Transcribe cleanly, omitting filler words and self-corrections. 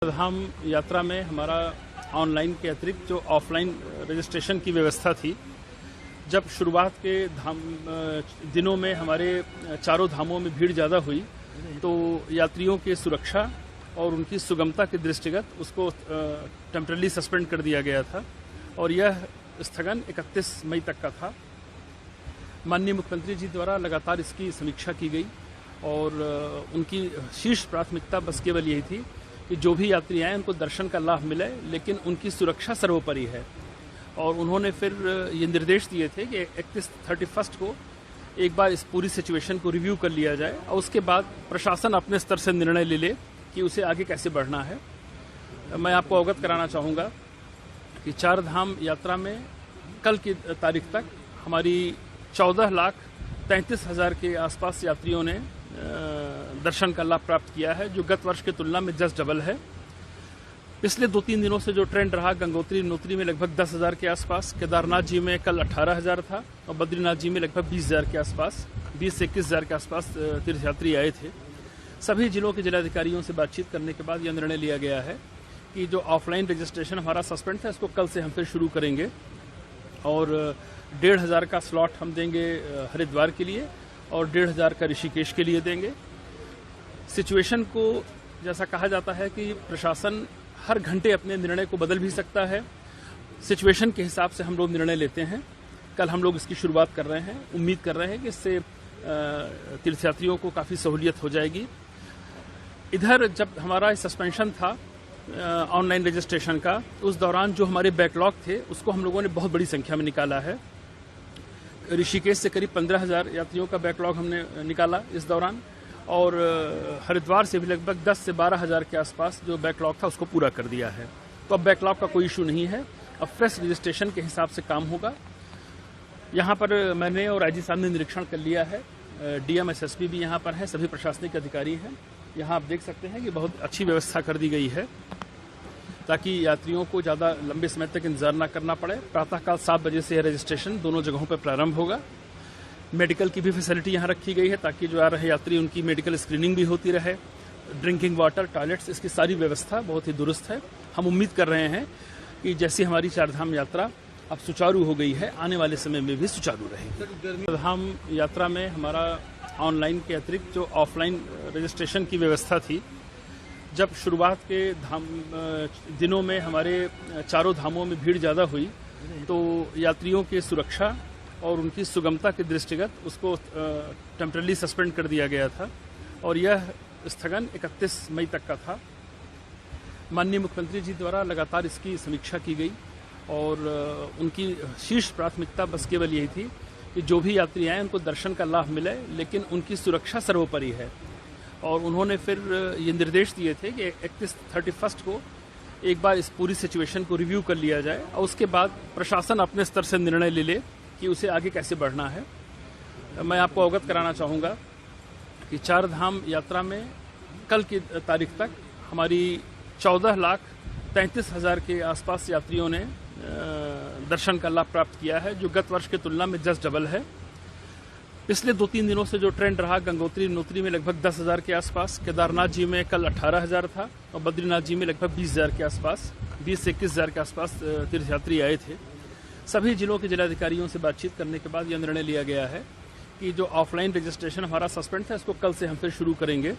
धाम यात्रा में हमारा ऑनलाइन के अतिरिक्त जो ऑफलाइन रजिस्ट्रेशन की व्यवस्था थी, जब शुरुआत के दिनों में हमारे चारों धामों में भीड़ ज़्यादा हुई तो यात्रियों की सुरक्षा और उनकी सुगमता के दृष्टिगत उसको टेम्पररी सस्पेंड कर दिया गया था और यह स्थगन 31 मई तक का था। माननीय मुख्यमंत्री जी द्वारा लगातार इसकी समीक्षा की गई और उनकी शीर्ष प्राथमिकता बस केवल यही थी कि जो भी यात्री आए उनको दर्शन का लाभ मिले, लेकिन उनकी सुरक्षा सर्वोपरि है। और उन्होंने फिर ये निर्देश दिए थे कि 31 को एक बार इस पूरी सिचुएशन को रिव्यू कर लिया जाए और उसके बाद प्रशासन अपने स्तर से निर्णय ले कि उसे आगे कैसे बढ़ना है। मैं आपको अवगत कराना चाहूँगा कि चार धाम यात्रा में कल की तारीख तक हमारी 14,33,000 के आसपास यात्रियों ने दर्शन का लाभ प्राप्त किया है, जो गत वर्ष की तुलना में जस्ट डबल है। पिछले 2-3 दिनों से जो ट्रेंड रहा, गंगोत्री यमुनोत्री में लगभग 10,000 के आसपास, केदारनाथ जी में कल 18,000 था और बद्रीनाथ जी में लगभग 20,000 के आसपास, 20 से 21,000 के आसपास तीर्थयात्री आए थे। सभी जिलों के जिलाधिकारियों से बातचीत करने के बाद यह निर्णय लिया गया है कि जो ऑफलाइन रजिस्ट्रेशन हमारा सस्पेंड था, इसको कल से हम फिर शुरू करेंगे और 1,500 का स्लॉट हम देंगे हरिद्वार के लिए और 1,500 का ऋषिकेश के लिए देंगे। सिचुएशन को जैसा कहा जाता है कि प्रशासन हर घंटे अपने निर्णय को बदल भी सकता है, सिचुएशन के हिसाब से हम लोग निर्णय लेते हैं। कल हम लोग इसकी शुरुआत कर रहे हैं, उम्मीद कर रहे हैं कि इससे तीर्थयात्रियों को काफ़ी सहूलियत हो जाएगी। इधर जब हमारा सस्पेंशन था ऑनलाइन रजिस्ट्रेशन का, उस दौरान जो हमारे बैकलॉग थे उसको हम लोगों ने बहुत बड़ी संख्या में निकाला है। ऋषिकेश से करीब 15,000 यात्रियों का बैकलॉग हमने निकाला इस दौरान और हरिद्वार से भी लगभग 10 से 12,000 के आसपास जो बैकलॉग था उसको पूरा कर दिया है। तो अब बैकलॉग का कोई इशू नहीं है, अब फ्रेश रजिस्ट्रेशन के हिसाब से काम होगा। यहाँ पर मैंने और आईजी साहब ने निरीक्षण कर लिया है, डीएम एसएसपी भी यहाँ पर है, सभी प्रशासनिक अधिकारी हैं। यहाँ आप देख सकते हैं कि बहुत अच्छी व्यवस्था कर दी गई है ताकि यात्रियों को ज़्यादा लंबे समय तक इंतजार ना करना पड़े। प्रातःकाल 7 बजे से यह रजिस्ट्रेशन दोनों जगहों पर प्रारंभ होगा। मेडिकल की भी फैसिलिटी यहाँ रखी गई है ताकि जो आ रहे यात्री उनकी मेडिकल स्क्रीनिंग भी होती रहे। ड्रिंकिंग वाटर, टॉयलेट्स, इसकी सारी व्यवस्था बहुत ही दुरुस्त है। हम उम्मीद कर रहे हैं कि जैसी हमारी चारधाम यात्रा अब सुचारू हो गई है, आने वाले समय में भी सुचारू रहेगी। चारधाम यात्रा में हमारा ऑनलाइन के अतिरिक्त जो ऑफलाइन रजिस्ट्रेशन की व्यवस्था थी, जब शुरुआत के दिनों में हमारे चारों धामों में भीड़ ज़्यादा हुई तो यात्रियों की सुरक्षा और उनकी सुगमता के दृष्टिगत उसको टेम्पररी सस्पेंड कर दिया गया था और यह स्थगन 31 मई तक का था। माननीय मुख्यमंत्री जी द्वारा लगातार इसकी समीक्षा की गई और उनकी शीर्ष प्राथमिकता बस केवल यही थी कि जो भी यात्री आए उनको दर्शन का लाभ मिले, लेकिन उनकी सुरक्षा सर्वोपरि है। और उन्होंने फिर ये निर्देश दिए थे कि 31 को एक बार इस पूरी सिचुएशन को रिव्यू कर लिया जाए और उसके बाद प्रशासन अपने स्तर से निर्णय ले कि उसे आगे कैसे बढ़ना है। मैं आपको अवगत कराना चाहूँगा कि चार धाम यात्रा में कल की तारीख तक हमारी 14,33,000 के आसपास यात्रियों ने दर्शन का लाभ प्राप्त किया है, जो गत वर्ष की तुलना में जस्ट डबल है। पिछले 2-3 दिनों से जो ट्रेंड रहा, गंगोत्री यमुनोत्री में लगभग 10,000 के आसपास, केदारनाथ जी में कल 18,000 था और बद्रीनाथ जी में लगभग 20,000 के आसपास, 20 से 21,000 के आसपास तीर्थयात्री आए थे। सभी जिलों के जिलाधिकारियों से बातचीत करने के बाद यह निर्णय लिया गया है कि जो ऑफलाइन रजिस्ट्रेशन हमारा सस्पेंड था, इसको कल से हम फिर शुरू करेंगे।